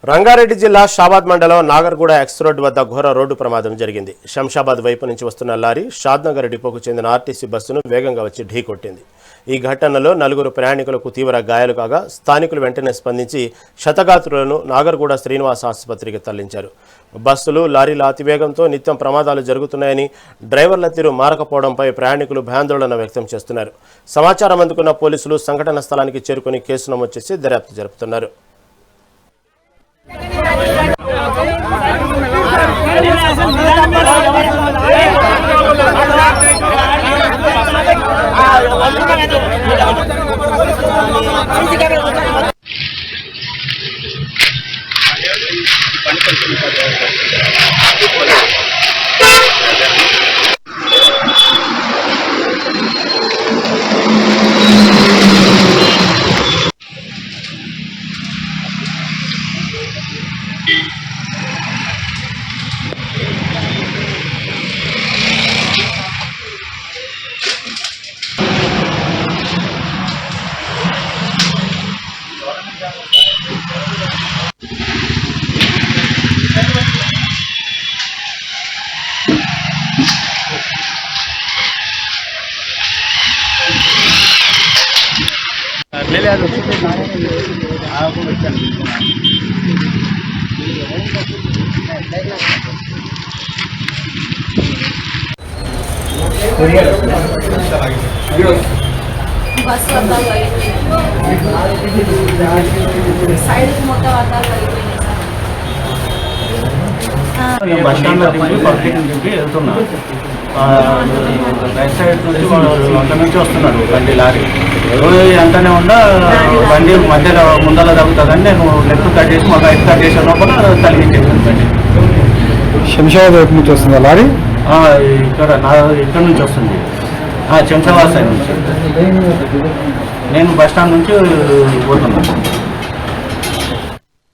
రంగారెడ్డి జిల్లా షాబాద్ మండలం Nagarguda X road వద్ద ఘోర రోడ్డు ప్రమాదం జరిగింది. శంషాబాద్ వైపు నుంచి వస్తున్న లారీ షాద్నగర్ డిపోకు చెందిన ఆర్టీసీ బస్సును వేగంగా వచ్చి ఢీకొట్టింది. ఈ ఘటనలో 4 ప్రయాణికులకు తీవ్ర గాయాలు కాగా స్థానికులు వెంటనే స్పందించి క్షతగాత్రులను నాగర్గూడ శ్రీనివాస్ ఆసుపత్రికి తరలించారు. బస్సులు, లారీల అతివేగంతో నిత్యం ప్రమాదాలు జరుగుతున్నాయని, డ్రైవర్ల తీరు మారకపోవడంపై ప్రయాణికులు భయాందోళన వ్యక్తం చేస్తున్నారు. సమాచారం అందుకున్న పోలీసులు సంఘటన స్థలానికి చేరుకుని కేసు నమోదు చేసి దర్యాప్తు జరుపుతున్నారు. బస్ అద్దాలు సైడ్ మొత్తం అద్దాలు బస్ స్టాండ్ లో దిగి పబ్లిక్ దిగి వెళ్తున్నా. రైట్ సైడ్ నుంచి అక్కడ నుంచి వస్తున్నాడు బండి, లారీ ఎంతనే ఉండా బండి మధ్యలో ముందర తగ్గుతుందని నేను లెఫ్ట్ కట్ చేసి మాకు రైట్ కట్ చేసే లోపల తలిగించేసాను బండి. శంషాబాద్ వైపు నుంచి వస్తుందా లారీ? ఇక్కడ నుంచి వస్తుంది, శంషాబాద్ సైడ్ నుంచి. నేను బస్ స్టాండ్ నుంచి పోతున్నాను.